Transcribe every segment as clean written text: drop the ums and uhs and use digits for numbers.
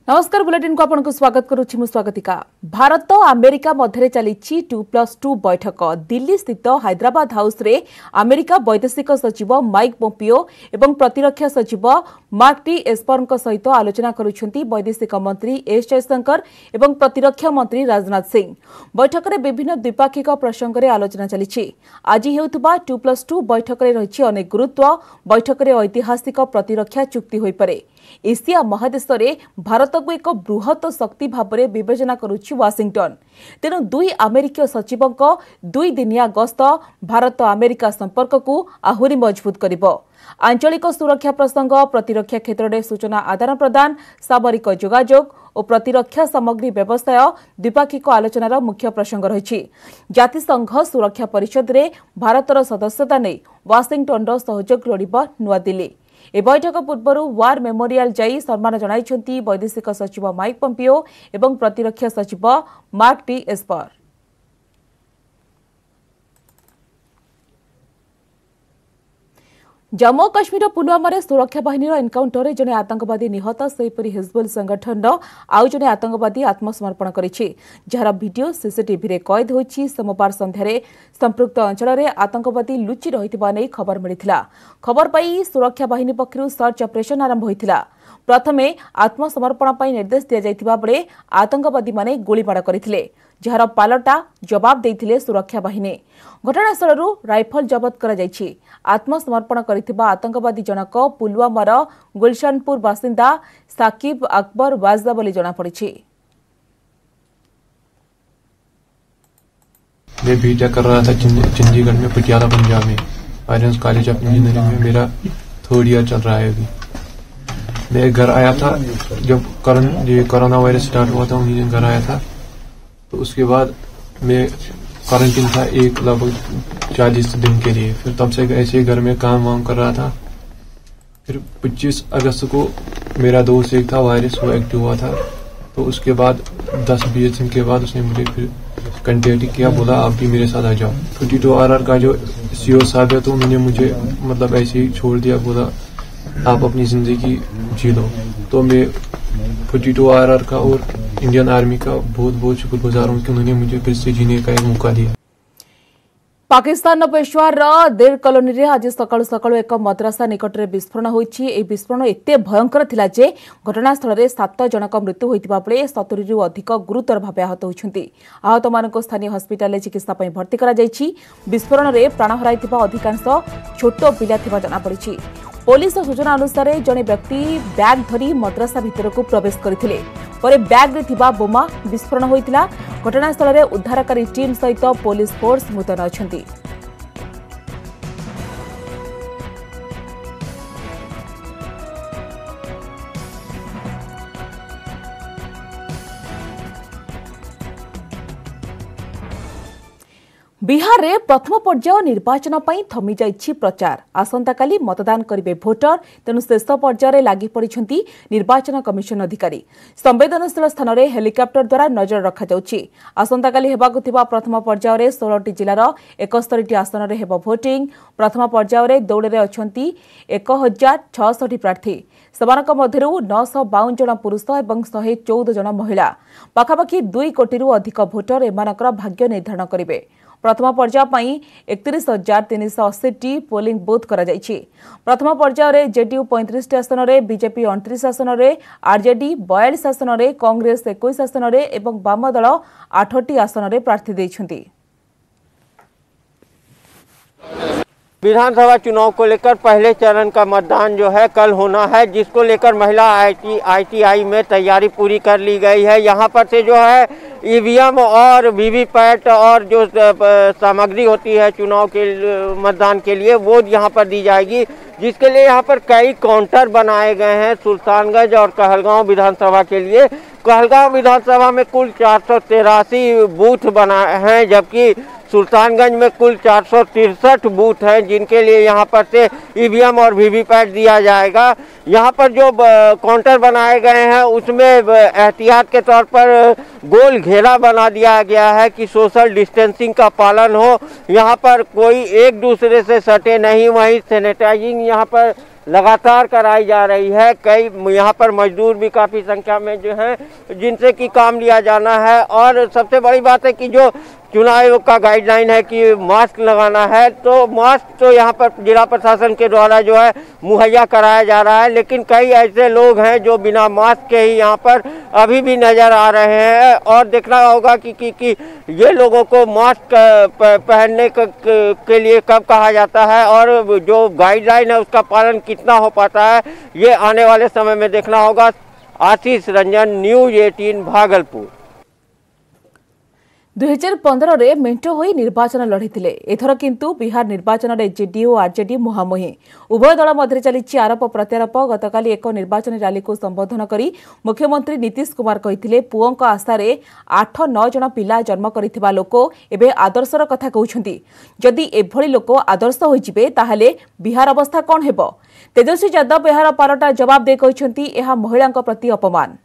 नमस्कार बुलेटिन को आपको स्वागत करुछि मु स्वागतिका। भारत अमेरिका मध्य चली 2+2 बैठक दिल्ली स्थित हैदराबाद हाउस रे अमेरिका वैदेशिक सचिव माइक पोम्पियो एवं प्रतिरक्षा सचिव मार्क टी एस्पर सहित आलोचना करुछंती वैदेशिक मंत्री एस जयशंकर एवं प्रतिरक्षा मंत्री राजनाथ सिंह। बैठक में विभिन्न द्विपाक्षिक प्रसंग में आलोचना चली। आज हेउथबा 2+2 बैठक में रही अनेक गुरुत्व। बैठक में ऐतिहासिक प्रतिरक्षा चुक्ति होई पारे। एशिया महादेश में भारत को एक बृहत शक्ति भाव में विवेचना करुछि वाशिंगटन। तेणु दुई अमेरिकीय सचिवों दुई दिनिया गस्त भारत अमेरिका संपर्क को आहुरी मजबूत करिबो। आंचलिक सुरक्षा प्रसंग, प्रतिरक्षा क्षेत्र में सूचना आदान प्रदान, सामरिक जोगाजोग और प्रतिरक्षा सामग्री व्यवसाय द्विपाक्षिक आलोचनार मुख्य प्रसंग रही। जातिसंघ सुरक्षा परिषद में भारतर सदस्यता नहीं वाशिंगटन सहयोग लोड़िब नुआदिल्ली। ए बैठक पूर्व वार मेमोरियल जाई सम्मान जणाइछंती वैदेशिक सचिव माइक पोम्पियो एवं प्रतिरक्षा सचिव mark T Esper. Jammu Kashmir Pulwama सुरक्षा बाहिनी एनकाउंटर जड़े आतंकवादी निहत सेहीपरि हिजबुल संगठन आउ जड़े आतंकवादी आत्मसमर्पण करिछि, जार वीडियो सीसीटीवी रे कैद होइछि। सोमवार संध्यारे संपृक्त अंचल में आतंकवादी लुचि रहिथिबा नै खबर मिलिथिला। खबर पाई सुरक्षा बाहिनी पक्षरु सर्च ऑपरेशन आरंभ होइथिला। प्रथमे आत्मसमर्पण पाई निर्देश दिया जाइथिबा बेले आतंकवादी माने गोलीबाड़ करथिले, जार पालटा जवाब देथिले सुरक्षा बाहिनी। घटनास्थलरू राइफल जबत करा जाइछि। आत्मसमर्पण करिथिबा आतंकवादी जनक पुलवामार गुलशनपुर बासिंदा साकिब अकबर वाजदा बोली जना पड़िछि। मैं बीटेक कर रहा था चंडीगढ़ में, पटियाला पंजाब में, आर्यन कॉलेज ऑफ इंजीनियरिंग में। मेरा 3rd ईयर चल रहा है अभी। मैं घर आया था जब कोरोना वायरस स्टार्ट हुआ था, उन्हीं दिन घर आया था। तो उसके बाद मैं क्वारंटीन था एक लगभग 40 दिन के लिए। फिर तब से ऐसे घर में काम वाम कर रहा था। फिर 25 अगस्त को मेरा दोस्त एक था वायरस, वो एक्टिव हुआ था। तो उसके बाद 10-20 दिन के बाद उसने मुझे फिर कंटेक्ट किया, बोला आप भी मेरे साथ आ जाओ। 42RR का जो CEO साहब है, तो उन्होंने मुझे मतलब ऐसे ही छोड़ दिया, बोला आप अपनी जिंदगी जी लो। तो मैं 42RR का और इंडियन आर्मी का बहुत बहुत शुक्रगुजार हूँ कि उन्होंने मुझे फिर से जीने का एक मौका दिया। पाकिस्तान पेशवार देर कॉलोनी रे आज सकाळु सकाळु एक मद्रासा निकट में विस्फोरण होइछि। ए विस्फोरण एते भयंकर थिला जे घटनास्थल में 7 जनक मृत्यु होइतिबा बेले 70 रु अधिक गुरुतर भाव आहत होइछन्ति। आहत मानको स्थानीय हस्पिटाल में चिकित्सा पई भर्ती करा जाइछि। विस्फोरण में प्राण हराइतिबा अधिकांश छोट पिला थिबा जना पड़िछि। पुलिस सूचना अनुसार जड़े व्यक्ति बैग धरी मद्रासा भितर को प्रवेश करथिले। परे बैग रे थिबा बोमा विस्फोरण होइतिला। घटनास्थल में उद्धारकारी टीम सहित पुलिस फोर्स मुतयन अछंती। बिहार रे प्रथम पर्याय निर्वाचन पई थमी जाइछि प्रचार। आसंता काली मतदान करिवे भोटर, तेणु शेष पर्याय लागि पड़िछंती निर्वाचन कमिशन अधिकारी। संवेदनशील स्थान रे हेलिकॉप्टर द्वारा नजर रखा जाउछि। आसंता काली हेबाकु थिबा प्रथम पर्याय रे 16टी जिल्लार 71टी आसन रे हेबो भोटिंग। प्रथम पर्याय रे दौड़ रे अछंती 1066 प्रार्थी। सेमानक मध्यरु 952 जन पुरुष एवं 114 जन महिला। पाखापाखि 2 कोटी अधिक भोटर एमानकर भाग्य निर्धारण करिवे। प्रथम पर्याय पई 31,380 पोलिंग बूथ करा जाइछि। प्रथम पर्याय रे जेडीयू 35 आसन रे, बीजेपी 29 आसन रे, आरजेडी 42 आसन रे, कांग्रेस 21 आसन रे एवं वाम दल 8टी आसन रे प्रार्थी दैछन्ति। विधानसभा चुनाव को लेकर पहले चरण का मतदान जो है कल होना है, जिसको लेकर महिला ITI में तैयारी पूरी कर ली गई है। यहाँ पर से जो है EVM और वीवीपैट और जो सामग्री होती है चुनाव के मतदान के लिए, वो यहाँ पर दी जाएगी, जिसके लिए यहाँ पर कई काउंटर बनाए गए हैं सुल्तानगंज और कहलगांव विधानसभा के लिए। कहलगांव विधानसभा में कुल 483 बूथ बनाए हैं, जबकि सुल्तानगंज में कुल 463 बूथ हैं, जिनके लिए यहाँ पर से EVM और वीवीपैट दिया जाएगा। यहाँ पर जो काउंटर बनाए गए हैं उसमें एहतियात के तौर पर गोल घेरा बना दिया गया है कि सोशल डिस्टेंसिंग का पालन हो, यहाँ पर कोई एक दूसरे से सटे नहीं। वहीं सैनिटाइजिंग यहाँ पर लगातार कराई जा रही है। कई यहाँ पर मजदूर भी काफ़ी संख्या में जो हैं जिनसे कि काम लिया जाना है। और सबसे बड़ी बात है कि जो चुनाव आयोग का गाइडलाइन है कि मास्क लगाना है, तो मास्क तो यहाँ पर जिला प्रशासन के द्वारा जो है मुहैया कराया जा रहा है, लेकिन कई ऐसे लोग हैं जो बिना मास्क के ही यहाँ पर अभी भी नज़र आ रहे हैं। और देखना होगा कि ये लोगों को मास्क पहनने के लिए कब कहा जाता है और जो गाइडलाइन है उसका पालन कितना हो पाता है, ये आने वाले समय में देखना होगा। आशीष रंजन, न्यूज़ 18 भागलपुर। 2015 मेंट हो निर्वाचन लड़ीते एथर किंतु बिहार निर्वाचन में जेडीयू और आरजेडी मुहांमुही उभय दल मध्य चली आरोप प्रत्यारोप। गतकाली एक निर्वाचन रैली को संबोधन कर मुख्यमंत्री नीतीश कुमार कहते पुओं आशार 8-9 जन पिला जन्म कर लोक एवं आदर्शर कथा कहते जदि एभली लोक आदर्श होइजिबे ताहले बिहार अवस्था कौन हेबो। तेजस्वी यादव एहार पालटा जवाब दे कहते यह महिला प्रति अपमान।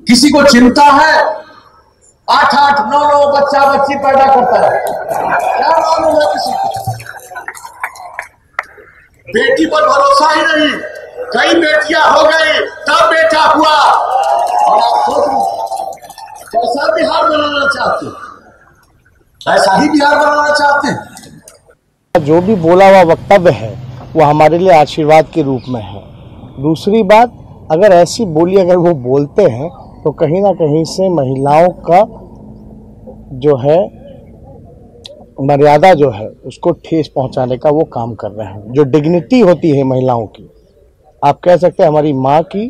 किसी को चिंता है 8-8, 9-9 बच्चा बच्ची पैदा करता है, क्या मालूम है किसी को? बेटी पर भरोसा ही नहीं, कई बेटियां हो गई तब बेटा हुआ। और आप सोच कैसा बिहार बनाना चाहते हैं, ऐसा ही बिहार बनाना चाहते हैं। जो भी बोला हुआ वक्तव्य है वो हमारे लिए आशीर्वाद के रूप में है। दूसरी बात, अगर ऐसी बोली अगर वो बोलते हैं तो कहीं ना कहीं से महिलाओं का जो है मर्यादा जो है उसको ठेस पहुंचाने का वो काम कर रहे हैं। जो डिग्निटी होती है महिलाओं की, आप कह सकते हैं हमारी माँ की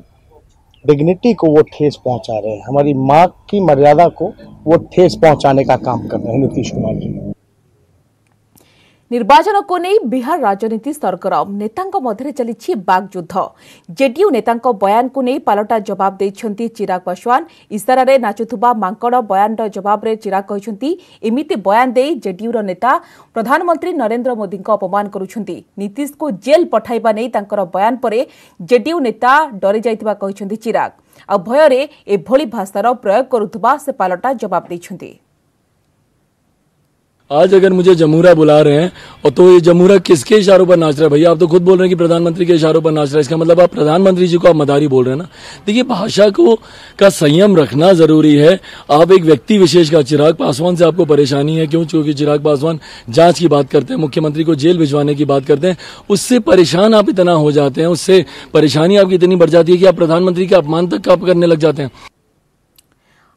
डिग्निटी को वो ठेस पहुंचा रहे हैं, हमारी माँ की मर्यादा को वो ठेस पहुंचाने का काम कर रहे हैं नीतीश कुमार जी। निर्वाचन को नहीं बिहार राजनीति सरगरम, नेतांक मध्य चली बागयुद्ध। जेडीयू नेतांक बयान को नहीं पालटा जवाब देछंती चिराग पासवान। इशारा रे नाचुथुबा मांकड़ बयान जवाब रे चिराग कहछंती एमिति बयान दे जेडीयू रो नेता प्रधानमंत्री नरेंद्र मोदी को अपमान करुछंती। नीतीश को जेल पठाइबा नहीं तांकर बयान परे जेडीयू नेता डरी जाइतिबा कहछंती चिराग। आ भय रे एभली भाषार प्रयोग करुथुबा से पालटा जवाब देछंती। आज अगर मुझे जमूरा बुला रहे हैं और तो ये जमूरा किसके इशारों पर नाच रहा है? भैया आप तो खुद बोल रहे हैं कि प्रधानमंत्री के इशारों पर नाच रहा है, इसका मतलब आप प्रधानमंत्री जी को आप मदारी बोल रहे हैं ना। देखिए, भाषा को का संयम रखना जरूरी है। आप एक व्यक्ति विशेष का, चिराग पासवान से आपको परेशानी है क्यों? क्योंकि चिराग पासवान जांच की बात करते हैं, मुख्यमंत्री को जेल भिजवाने की बात करते हैं, उससे परेशान आप इतना हो जाते हैं, उससे परेशानी आपकी इतनी बढ़ जाती है कि आप प्रधानमंत्री के अपमान तक आप करने लग जाते हैं।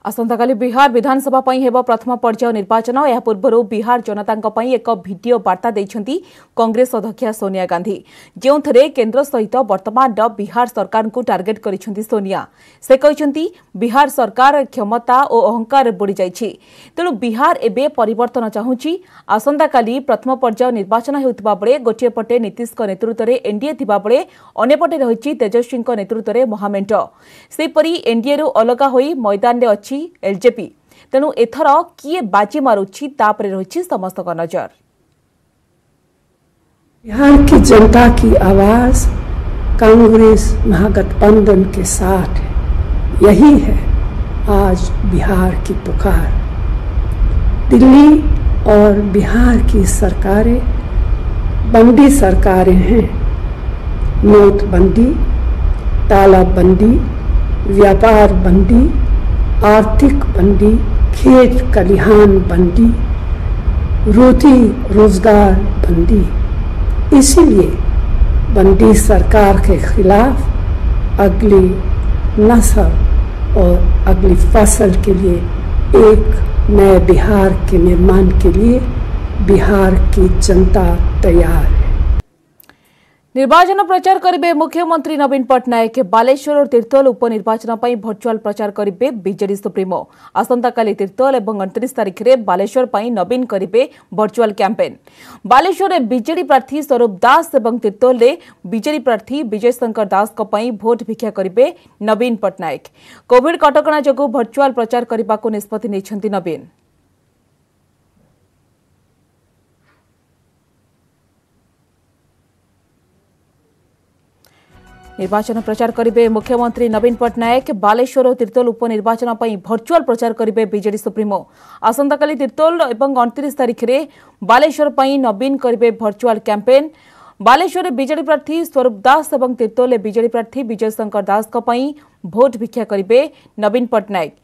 आसंताकाली बिहार विधानसभा हेब प्रथम पर्याय निर्वाचन। यह पूर्व बिहार जनता एक वीडियो वार्ता देछंती कांग्रेस अध्यक्षा सोनिया गांधी, जो केंद्र सहित वर्तमान बिहार सरकार को टार्गेट करिसेंती सोनिया। से कहते बिहार सरकार क्षमता और अहंकार बुड़ी जाइछि, तेणु बिहार एबे परिवर्तन चाहूछि। आसंताकाली प्रथम पर्याय निर्वाचन हेउथिबा बेले गोटे पटे नीतीश नेतृत्व में एनडीए थिबा बेले अन्यपटे रहिछि तेजस्वी नेतृत्व में महामेंट। सेपरि एनडीए रु अलगा होई मैदान में अछि एलजेपी। तेणु एथर किए बाजी मारुछि तापरे रहिछि समस्त का नजर। बिहार की जनता की आवाज कांग्रेस महागठबंधन के साथ है। यही है आज बिहार की पुकार। दिल्ली और बिहार की सरकारें बंदी सरकारें हैं। नोटबंदी, तालाबंदी, व्यापार बंदी, आर्थिक बंदी, खेत खलिहान बंदी, रोटी रोजगार बंदी। इसीलिए बंदी सरकार के खिलाफ अगली नस्ल और अगली फसल के लिए, एक नए बिहार के निर्माण के लिए बिहार की जनता तैयार है। निर्वाचन प्रचार करेंगे मुख्यमंत्री नवीन पट्टनायक। बालेश्वर और तीर्तोल उपनिर्वाचन पर भर्चुआल प्रचार करेंगे बीजेडी सुप्रीमो। आसंताकाली तीर्तोल और 29 तारिख में बालेश्वर पर नवीन करेंगे भर्चुआल कैंपेन। बालेश्वर में बीजेडी प्रार्थी स्वरूप दास और तीर्तोल में बीजेडी प्रार्थी विजय शंकर दास भोट भिक्षा करेंगे नवीन पट्टनायक। कोविड कटकणा जोगु भर्चुआल प्रचार करने को निष्पत्ति नेछंती नवीन। निर्वाचन प्रचार करेंगे मुख्यमंत्री नवीन पट्टनायक। बालेश्वर और तिर्तोल उपनिर्वाचन पर भर्चुआल प्रचार करेंगे बीजेडी सुप्रीमो। आसंताकाली तिर्तोल और 29 तारिख में बालेश्वर पर नवीन करेंगे भर्चुआल कैंपेन। बालेश्वर बीजेडी प्रार्थी स्वरूप दास और तिर्तोल बीजेडी प्रार्थी विजय शंकर दास भोट भिक्षा करेंगे नवीन पट्टनायक।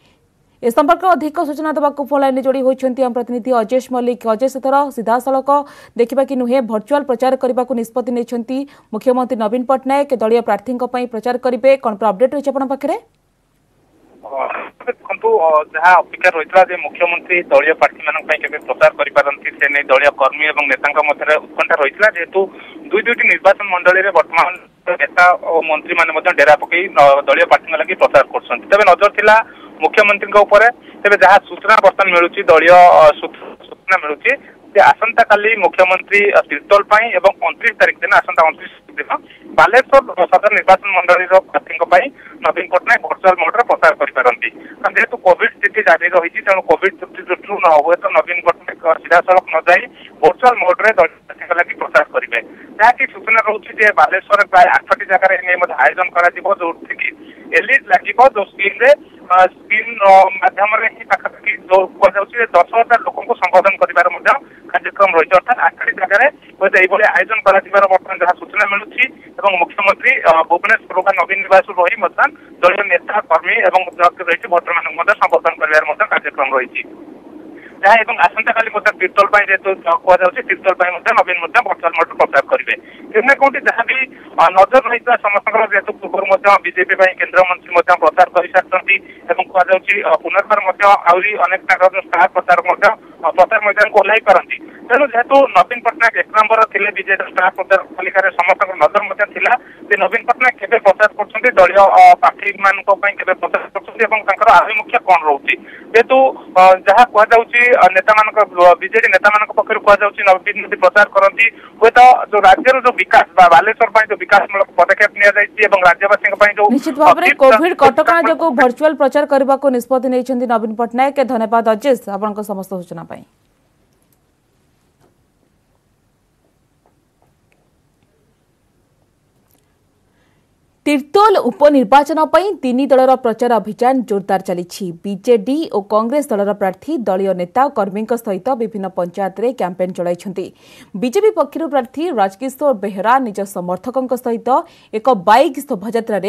ए संपर्क अधिक सूचना देवा फोन लाइन जोड़ी होती आम प्रतिनिधि अजेश मल्लिक। अजेश एथर सीधा सड़क देखा कि नुहे भर्चुआल प्रचार करने को निष्पत्ति नहीं मुख्यमंत्री नवीन पट्टनायक दलीय प्रार्थी प्रचार करेंगे। कौन अपडेट रही आप पाखे? देखो जहाँ अपेक्षा रही है मुख्यमंत्री दलीय प्रार्थी मान प्रचार कर दलीय कर्मी और नेता मध्य उत्कंठा रही है जेहेतु दुईटी निर्वाचन मंडल में बर्तमान नेता और मंत्री मैंने डेरा पकई दलीय प्रार्थी लगे प्रचार कर नजर थिला मुख्यमंत्री तेज जहाँ सूचना बर्तमान मिलूँ दलीय सूचना मिलूँ आसंता काली मुख्यमंत्री तिर्तोल 29 तारिख दिन आसंता 29 दिन बालेश्वर सदर निर्वाचन मंडल प्रार्थी नवीन पट्टनायक भर्चुआल मोड्रे प्रचार करपारती। जेहेतु कोविड स्थिति जारी रही तेणु कोविड दृष्टि हुए तो नवीन पट्टनायक सीधा सड़क न जाए भर्चुआल मोड्रे दलीय लगी प्रचार करेंगे। जहाँकि सूचना रोचे बालेश्वर प्राय 8टी जगह आयोजन कर एलईडी लगे जो स्क्रीन माध्यम पाखापाखि जो कहुचे 10,000 लोक संबोधन कर कार्यक्रम रही अर्थात 8टी जगह आयोजन कर बर्तमान जहाँ सूचना मिलूँ मुख्यमंत्री भुवनेश्वर नवीन निवास रही बर्तमान दलीय नेता कर्मी रही भोटर मान संबोधन कर कार्यक्रम रही जहाँ आसंता काली तिर्तोल जेहेतु कहुचे तिर्तोल नवीन भर्चुआल मोड प्रचार करेंगे। कहीं कौटी जहाँ भी नजर रही समस्त जेहेतु पूर्व बीजेपी केन्द्र मंत्री प्रचार कर सारी कहुचे पुनर्बार आहरी अनेक स्टार प्रचारक प्रचार मैदान को ओह्ल पारती तेणु जेहेतु नवीन पट्टनायक 1 नंबर थे बीजेडी स्टार प्रचार तालिकार समस्त नजर नवीन पट्टनायक केवे प्रचार कर दलीय प्रार्थी मान प्रचार कर आभिमुख्य कौन रोचे जेहेतु जहाँ कहुचे नेता मान बीजेडी नेता मान पक्ष कहुचे नवीन यदि प्रचार करती हुए तो जो राज्य जो विकास बालेश्वर जो विकासमूलक पदक्षेप राज्यवासी जो निश्चित भाव में कोविड कटकणा जो भर्चुआल प्रचार करने को निष्पत्ति नहीं नवीन पट्टनायक। धन्यवाद अजेश आपन समस्त सूचना। तिर्तोल उपनिर्वाचन पर 3 दलर प्रचार अभियान जोरदार चली। बीजेडी और कांग्रेस दलर प्रार्थी दलीय नेता कर्मी सहित विभिन्न पंचायत में कैंपेन चलाई। बीजेपी पक्षर प्रार्थी राजकिशोर बेहरा निज समर्थकों सहित एक बाइक शोभायात्रा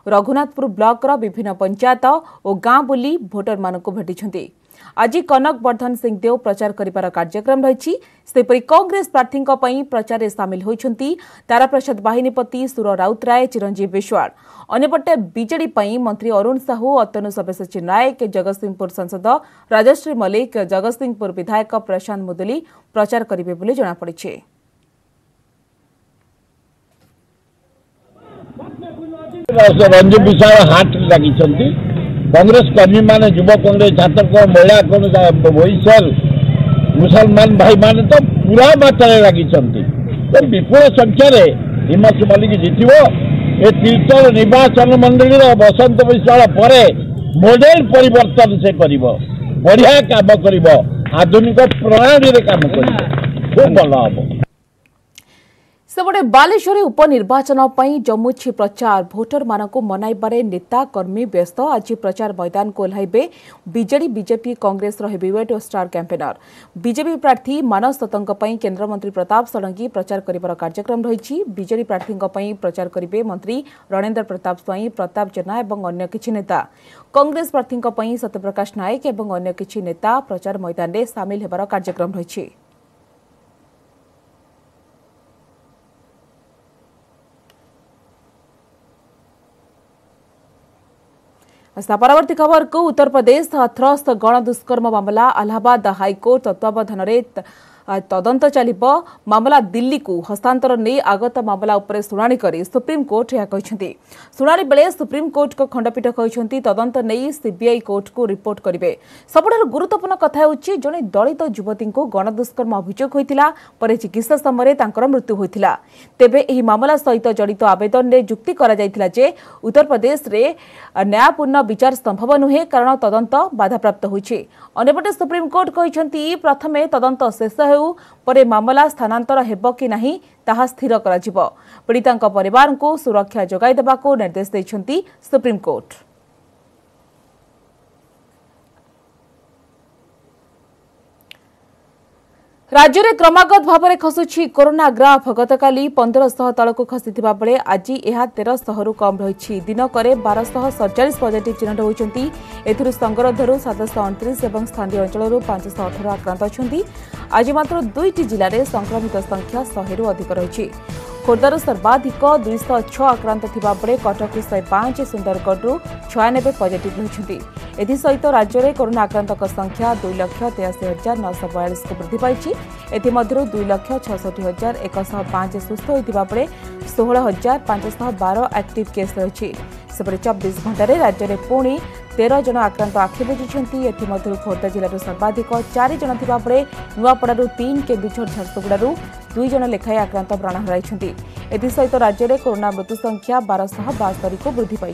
रघुनाथपुर ब्लॉक विभिन्न पंचायत और गांव बुली भोटर मानक भेटी। आज कनक वर्धन सिंहदेव प्रचार करिबार कार्यक्रम रही। सेपरी कांग्रेस प्रार्थी प्रचार में सामिल होती तारा प्रसाद बाहिनीपति, सुर राउतराय, चिरंजीव विश्वाल। अन्यपटे बीजेडी मंत्री अरुण साहू, अतनु सब्यसाची नायक, जगतसिंहपुर सांसद राजश्री मल्लिक, जगतसिंहपुर विधायक प्रशांत मुदुली प्रचार करेंगे बोली जଣାपड़ी। रंजू विशाल हाट लगी कांग्रेस कर्मी मान युव कांग्रेस छात्र महिला बहिशाल मुसलमान भाई मान तो पूरा मात्रा लगी तो विपुल संख्यार हिम्मत मल्लिक जितब ए तिर्तोल निर्वाचन मंडल बसंत विशाल पर मॉडल परिवर्तन से कर बढ़िया काम कर आधुनिक प्रणाली काम कर खूब भल हम। सेपटे बालेश्वर उपनिर्वाचन जमुछि प्रचार। भोटर मानक मनाइबारे नेता कर्मी व्यस्त। आज प्रचार मैदान को ओह्लैबे बीजेडी, बीजेपी, कांग्रेस हेवीवेट और स्टार कैंपेनर। बीजेपी प्रार्थी मानस दत्तों केन्द्रमंत्री प्रताप षडंगी प्रचार करिबार कार्यक्रम रही। बीजेडी प्रार्थी प्रचार करेंगे मंत्री रणेन्द्र प्रताप स्वाई, प्रताप जेना और अन्य किछि नेता। कांग्रेस प्रार्थी सत्यप्रकाश नायक और अन्य किछि नेता प्रचार मैदान में सामिल होबार कार्यक्रम रही। परवर्ती खबर को उत्तर प्रदेश हाथरस गण दुष्कर्म मामला इलाहाबाद हाईकोर्ट तत्वावधान तदंत चलिबो। मामला दिल्ली को हस्तांतर नहीं आगत मामला उपरे शुणाणी करी सुप्रीम कोर्ट यह कहते। शुणाणी बेले सुप्रीम कोर्ट को खंडपीठ कहते तदंत नहीं सीबीआई कोर्ट को रिपोर्ट करेंगे। सबुठारु गुरुत्वपूर्ण कथा होछि जने दलित युवती को गण दुष्कर्म अभियोग होइतिला परे चिकित्सा समय तांकर मृत्यु होइतिला। तेबे एही मामला सहित जड़ित आवेदन में जुक्ति करा जायतिला जे उत्तर प्रदेश रे न्यायपूर्ण विचार संभव नुहे कारण तदंत बाधाप्राप्त होइछि। अन्यपटे सुप्रीम कोर्ट कहते प्रथमे तदंत शेष परे मामला स्थानांतर हेब कि नहीं ताहा स्थिर कराजिब। पीड़ितांक परिवार को सुरक्षा जोगाई देबाको निर्देश दैछंती सुप्रीम कोर्ट। राज्य में क्रमागत भाव में खसुची कोरोना ग्राफ। गतकाली 1500 तलक खसी बेले आज यह 1300 रु कम रही। दिनक 1247 पॉजिटिव चिन्हट होती। एथिरू संगरोधरू 729 और स्थानीय अंचल 518 आक्रांत अच्छा। आज मात्र 2टी जिले में संक्रमित संख्या 100 रु अधिक रही। खोर्धार सर्वाधिक 206 आक्रांत थिबा बेले कटक 105, सुंदरगढ़ 96 पॉजिटिव रही। एसहित राज्य में कोरोना आक्रांत संख्या 2,83,942 को वृद्धि पाई। एमध्य 2,66,105 सुस्थ होता बेले 16,512 एक्टिव केस रही। सेपटे 24 घंटे राज्य में पुणी 13 जन आक्रांत आखि बुझी। एमध्य खोर्धा जिलूर सर्वाधिक 4 जन थिबा बेले नुआपड़ारू 3, केन्दुझर झारसुगुड़ारू 2 जन लेखाएं आक्रांत प्राण हराई। एसहित राज्य में कोरोना मृत्यु संख्या 1272 को वृद्धि पाई।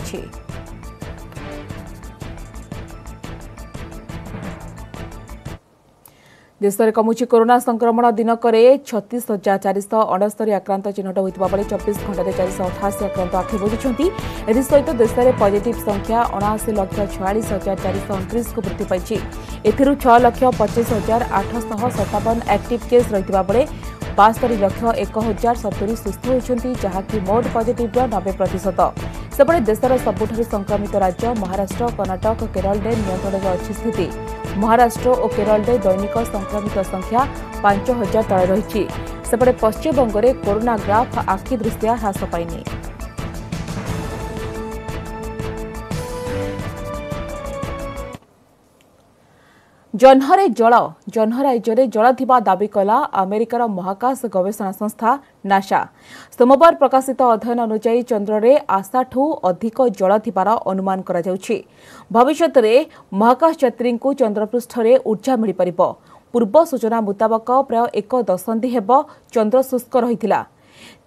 देश में कमुची कोरोना संक्रमण दिनक 36,469 आक्रांत चिन्हट होता बेले 24 घंटे 488 आक्रांत आखि बुझी। एसहित देश में पॉजिटिव संख्या 79,46,429 को वृद्धि पाई। एथिरू 6,25,857 एक्टिव केस रही बेले 72,01,070 सुस्थ होती, जहाँकि मोट पॉजिटिव 90%। सेपटे देशर सबुठारु संक्रमित राज्य महाराष्ट्र, कर्णाटक, केरल में नियंत्रण अच्छी स्थिति। महाराष्ट्र और केरल में दैनिक संक्रमित संख्या 5,000 तले रही। सेपटे पश्चिमबंग में कोरोना ग्राफ आखि दृष्टिया ह्रास पाइनि। जह्नरे जल जह्न राज्य में जल थिबा दाबी कला अमेरिकार महाकाश गवेषणा संस्था नासा। सोमवार प्रकाशित अध्ययन अनुसार चंद्र में आशाठू अधिक जल थिबार अनुमान करा जाउछि। भविष्यत में महाकाश यात्री को चंद्रपृष्ठ में ऊर्जा मिल पार। पूर्व सूचना मुताबक प्राय 1 दशंधि हेब चंद्र शुष्क रही।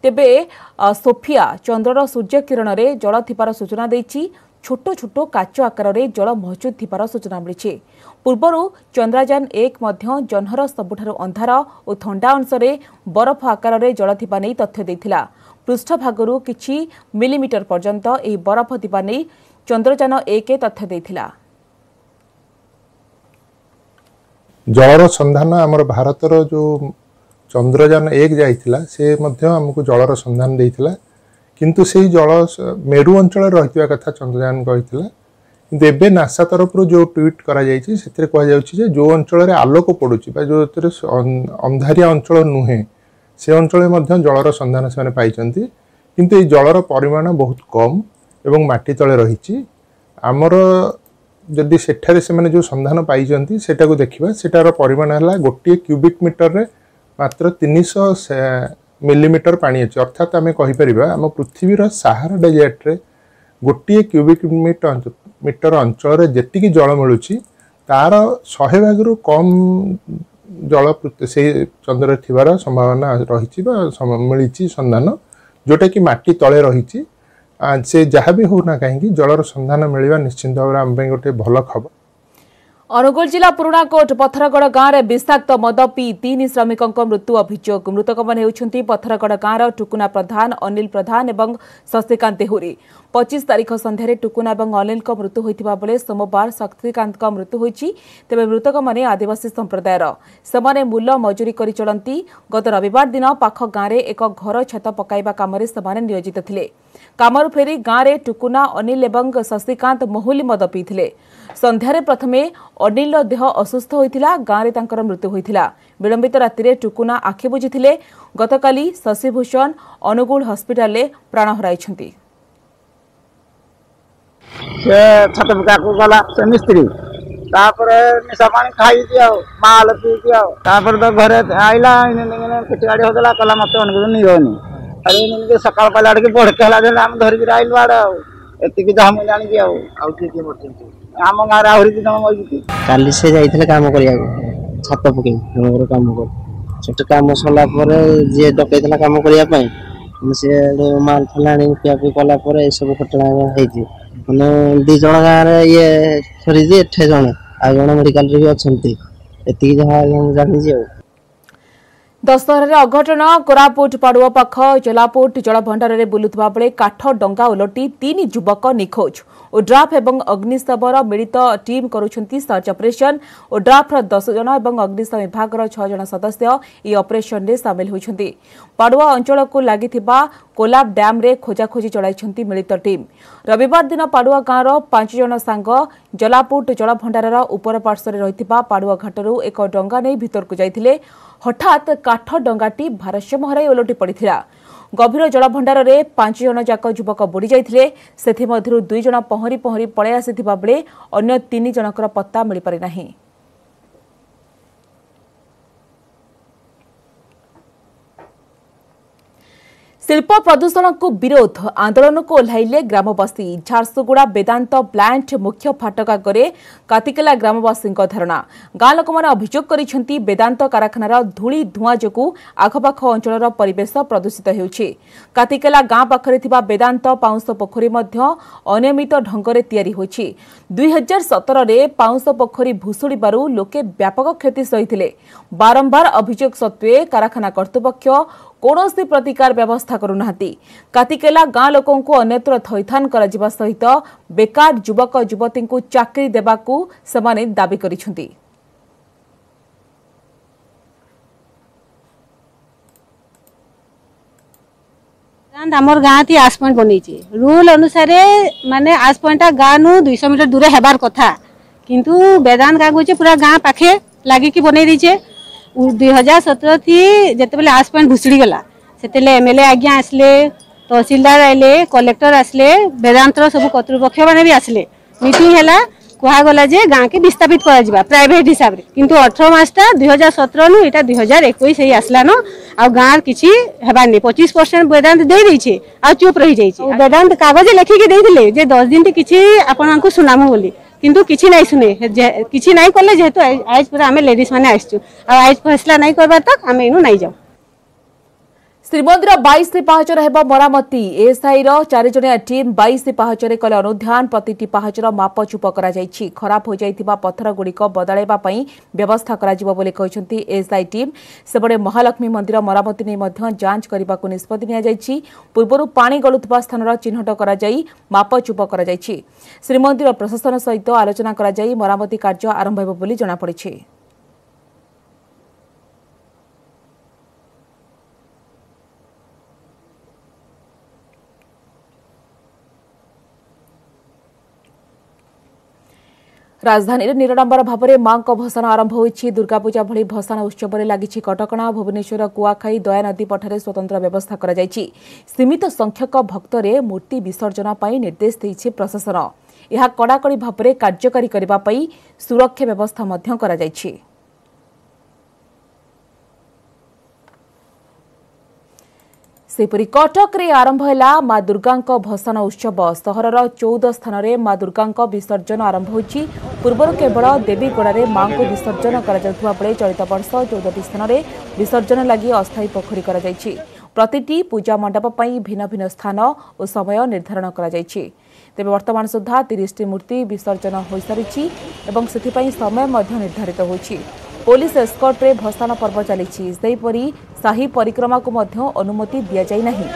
तेबे सोफिया चंद्रर सूर्य किरण में जल थिबार सूचना देछि। छोट छोट काच आकार में जल मौजूद थिबार सूचना मिली। पूर्वर चंद्रयान 1 मध्य जह्नर सबुठारु अंधार और ठंडा अंश में बरफ आकार में जल थिबा नै तथ्य देथिला। पृष्ठभागरु किछि मिलीमीटर पर्यंत एही बरफ थिबा नै चंद्रयान 1 तथ्य देथिला। जलर संधान आमर भारतर जो चंद्रयान 1 जाइथिला से मध्य हमको जलर संधान देथिला। किंतु से जल मेरु अंचल रही कथा चंद्रयान कही। किंतु एबे नासा तरफ जो ट्वीट करा जायछि सेथिरे कहा जाउछि जे जो अंचल रे आलोक पड़ुछि बा जो अंधारिया अंचल नुहे से अंचल मध्य जलर संधान से पाइछन्ति। किंतु ए जलर परिमाण बहुत कम एवं माटी तले रहिछि। आमर जदि सेठारे से माने जो संधान पाइछन्ति सेटा को देखिबा सेटार परिमाण हला गोटे क्यूबिक मीटर रे मात्र 300 मिलीमीटर पानी अच्छे। अर्थात आम कहीपर आम पृथ्वीर सहारा डेजर्ट रे गोटे क्यूबिक मीटर अंचल जी जल मिलूँ तार 100 भाग कम जल से चंद्र थिबार संभावना रही मिली संधान जोटा कि माटी तले रही। से जहाँ भी होना कहीं जलर संधान मिलवा निश्चिंत भाव आम गोटे भल खबर। अनुगुल जिला पुराणाकोट पथरगढ़ गाँव में विषाक्त मद पी 3 श्रमिकों मृत्यु अभियोग। मृतक मैंने होती पथरगढ़ गाँव टुकुना प्रधान, अनिल प्रधान और शशिकांत देहुरी। 25 तारीख संध्यारे टुकुना और अनिल मृत्यु होता बेले सोमवार शशिकांत मृत्यु होती। तेज मृतक मैंने आदिवासी संप्रदायर से मूल मजूरी कर चलती। गत रविवार दिन पाख गाँव में एक घर छत पकाइबा काम से नियोजित थे। कामरू फेरी गाँव में टुकुना, अनिल और शशिकांत महुली मद पीते। संध्यारे प्रथमे अनिल देह असुस्थ होता। गाँव में तांकर मृत्यु होता। विलंबित राति टुकुना आखि बुझी। गतकाली शशिभूषण अनुगुल हस्पिटाल प्राण हराई। छत पका गला से मिस्त्री निशा पानी खाई माल पी तो घरे आईला गाड़ी होगा कला मत निगनी अरे सकाल पाला बढ़ के आम धरिक आईलु आड़े एति जहाँ मुझे जानी आम गाँव आहरी 2 जन मरी। काली से जाइए काम कर छत पकई कम कर कम सरला जी डकई कम करने सी माल फाल आनी पिया पी कलापर ये सब घटना होती। मैंने 2 जन गाँव ये थरी 8 जन आ जन मेडिकल भी अच्छा एति जहाँ जानी। दशहरार अघटन कोरापुट पाड़ुआ पाख जलापुट जलभंडार बुलुवा बेले काठ डंगा उलटी 3 युवक निखोज। ओड्राफ एवं अग्निशमर मिलित टीम करुछंती सर्च ऑपरेशन। ओड्राफर 10 जन एवं अग्निशम विभाग 6 जन सदस्य ई ऑपरेशन रे शामिल होइछंती। पाड़ुआ अंचल को लागिथिबा कोलाब डैम रे खोजाखोजी चलाइछंती मिलित टीम। रविवार दिन पाड़ुआ गाँवर 5 जन सांग जलापुट जलभंडार उपर पार्श्व रहिथिबा पाड़ुआ घाटरू एक डंगा नहीं भीतर को जाइथिले। हठात काठ डंगाटी भारसाम्य हराई ओलटी पड़िथिला। गभीर जलभंडार रे 5 जन जाक युवक बुड़ी जाइथिले। सेथि मध्यरु 2 जन पहरी पहरी पळै आसिथिबा बेले अन्य 3 जनकर पत्ता मिलि पारि नाही। शिल्प प्रदूषण को विरोध आंदोलन को ओह्लाइले ग्रामवासी। झारसुगुड़ा वेदांत प्लांट मुख्य फाटक आगे कातिकेला ग्रामवासी धारणा। गाँ लोक मैंने अभियोग करिसेंती वेदांत कारखानार धूली धुआं जोगु आखपाख अंचल परिवेश प्रदूषित होउछि। कातिकेला गाँ पाखरे थिबा वेदांत पाउंस पोखरी मध्य अनियमित ढंगरे तैयारी होइछि। 2017 रे पाउंस पोखरी भुसुड़ीबारु लोके व्यापक क्षति सहिथिले। बारंबार अभियोग सत्वे कारखाना कर्तृपक्ष कौनसी प्रतिकार व्यवस्था करुनाहांती। कातिकेला गाँ लोकों को अन्यत्र थैथान करा सहित बेकार युवक युवती को चाकरी देबाकू सेमाने दाबी करिसेंती। आमर गाँ थी आस पॉइंट बनी रूल अनुसार माने आस पॉइंट गाँ नु 200 मीटर दूर हेबार कथा किंतु वेदांत गाँ को पूरा गाँ पाखे लगिकी बनई दीचे। 2017 थी जिते आस पॉइंट भुसुड़ी गला से एमएलए आज्ञा आसले, तहसीलदार आइले, कलेक्टर आसले, वेदांत सब कर्तृपक्ष मैंने भी आसले। मीटिंग है कहगला जे गाँ के विस्थापित करा प्राइवेट हिसाब रे किंतु 18 मासटा 2017 नु एटा 2021 ही आसलान आ गाँ किछि हेबार नै। 25% वेदांत दे दैछे आ चुप रही जाइछे। वेदांत कागज लिखिक देथिले जे 10 दिन किछि आपनकु सुनामु बोली किंतु किछि नहीं शुने किछि नहीं कले जेहेतु आज पूरा आमे लेडीज माने आइछु आ आज फैसला नहीं करबा तक आमे इनु नहीं जाऊ। श्रीमंदिर 22 पाहचर हेब मरामती। एएसआई रो 4 जणिया टीम 22 पाहचरे कले अनुध्यान। प्रतिटी पाहचर मापचुप करा जायछि। खराब हो जाइतिबा पत्थर गुड़िक बदलाइबा पई व्यवस्था करा जिवो बोली कहिसंती एएसआई टीम। सेबडे महालक्ष्मी मंदिर मरामती नै मध्य जांच करबाकू निष्पत्ति निया जायछि। पूर्वरु पानी गलुतबा स्थानर चिन्हट करा जाई मापचुप करा जायछि। श्रीमंदिर प्रशासन सहित आलोचना करा जाई मरामती कार्य आरंभ हेबो बोली जणा पड़िछि। राजधानी निराडंबर भाव में मां को भसान आरंभ होइछि। दुर्गा पूजा भली भसान उत्सव में लगी कटकणा। भुवनेश्वर कुआखाई दया नदी पठारे स्वतंत्र व्यवस्था करा जायछि। सीमित संख्यक भक्तरे मूर्ति विसर्जन पई निर्देश देइछि प्रशासन। यह कड़ाकड़ी भाव में कार्यकारी करबा पई सुरक्षा व्यवस्था मध्य करा जायछि। सेपरी कटक रे आरंभ हैला मां दुर्गा भसान उत्सव। सहरर 14 स्थान रे मां दुर्गा विसर्जन आरंभ होइछि। पूर्व केवल देवीगढ़ मां को विसर्जन करा जाउथबा बेले चलित वर्ष 14 स्थान रे विसर्जन लगी अस्थायी पोखरी करा जायछि। प्रतिटी पूजा मंडप पई भिन्न भिन्न स्थान और समय निर्धारण करा जायछि। तेबे वर्तमान सुधा 30 मूर्ति विसर्जन हो सारिछि एवं सेथिपई समय मध्य निर्धारित होइछि। पुलिस एस्कॉर्ट रे भसान पर्व चली। सेहीपरि शाही परिक्रमा को मध्य अनुमति दिया जाय नहीं।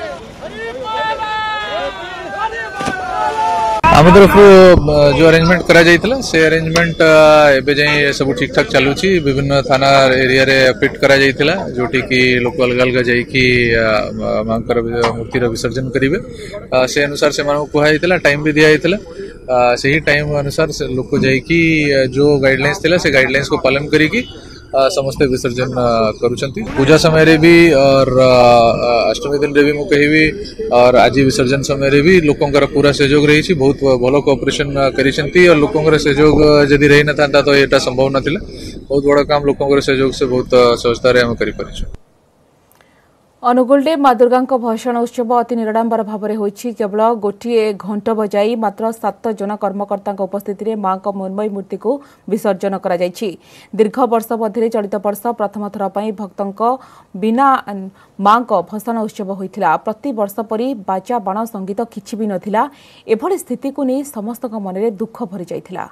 आम तरफ जो अरेंजमेंट करा जाइतला से अरेंजमेंट एबे जाई सब ठीक ठाक चलुची। विभिन्न थाना एरिया रे फिट करा जाइतला जोटी की लोक अलग अलग जाई की मांकर मूर्ति रो विसर्जन करिवे। से अनुसार से मानू कुहा जाइतला टाइम भी दिया जाइतला। सही टाइम अनुसार से लोक जाई की जो गाइडलाइंस थिला से गाइडलाइंस को पालन करी की समस्त विसर्जन करुचंती। पूजा समय रे भी और अष्टमी दिन रे भी मु कहिबी और आज विसर्जन समय रे भी लोकंकर पूरा सहयोग रही छी। बहुत भलो कोऑपरेशन करिसंती और लोकंकर सहयोग जदी रही न था तो एटा संभव नथिला। बहुत बड़ा काम लोकंकर सहयोग से बहुत सहजता रे हम करि परिछु। अनुगुल मां दुर्गा भसान उत्सव अति निराडंबर भाव में होइछि। केवल गोटे घंट बजाई मात्र 7 जन कर्मकर्ता उपस्थिति में मां मृण्मयी मूर्ति को विसर्जन करा जायछि। दीर्घ वर्ष मध्य चलित वर्ष प्रथम थर पई भक्तों बिना मां भसान उत्सव होइथिला। प्रति वर्ष परी बाजा बाण संगीत किछि भी नथिला। एभली स्थिति को नहीं समस्त मन में दुख भरी जाइथिला।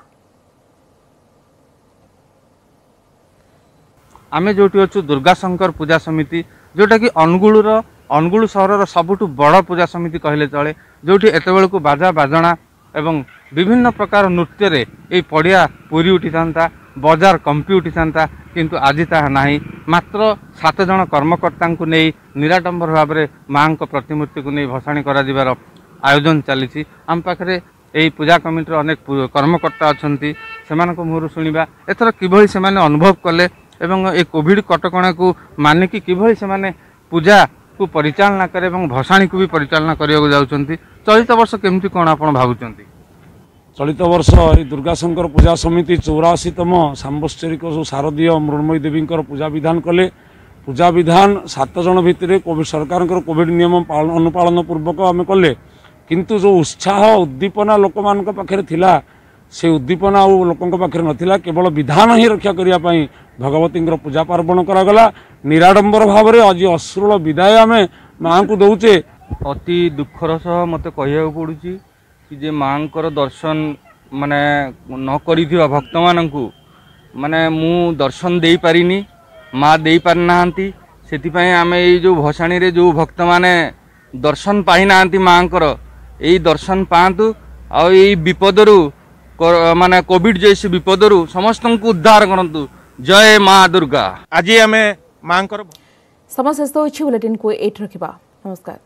आमे जोटी अच्छु दुर्गा शंकर पूजा समिति जोटा कि अनुगुल सहर सबुठु बड़ पूजा समिति कहले चले जोटी एते बेलकु बाजा बाजणा एवं विभिन्न प्रकार नृत्य रे ए पड़िया पूरी उठी था बजार कंपी उठी था किंतु आज ताहा नाही मात्र 7 जन कर्मकर्ता को नहीं निराडंबर भाव में माँ प्रतिमूर्ति को नहीं भसाणी करा दिबार आयोजन चली आम पाखे यही पूजा कमिटी अनेक कर्मकर्ता अच्छा से मुहर शुणा एथर किभली से अनुभव कले एवं ए कोविड कटकणा को मानिकी किभली से पूजा को परिचालना करे एवं भसाणी को भी परिचालना करने जाउछंती। चलित वर्ष केमती कौन आप भावुंट? चलित वर्ष ये दुर्गा शंकर पूजा समिति 84तम सांबत्सरिक शारदीय मृण्मयी देवी पूजा विधान कले। पूजा विधान 7 जन भितर कोविड सरकार कोविड नियम अनुपालन पूर्वक आम कले किंतु जो उत्साह उद्दीपना लोक मान पाखे थिला से उद्दीपना लोक पाखे नथिला केवल विधान ही रक्षा करने भगवती पूजा पार्वण करागला निराडंबर भाव में आज अश्रुल विदाय आम माँ को दौचे। अति दुखर सह मत कह पड़ू कि जे माँ दर्शन माने न करिथिबा भक्त माननकु माने मु दर्शन दे पारिनी माँ दे पारि नाहंती सेतिपय आमे ए जो भसाणी रे जो भक्त माने दर्शन पाई नाहंती माँ यही दर्शन पातु आ विपदरु माने कोविड जैसे विपदरु समस्त को उद्धार करंतु। जय माँ दुर्गा। आज आमे माँ समस्त बुलेटिन को एट रखिबा। नमस्कार।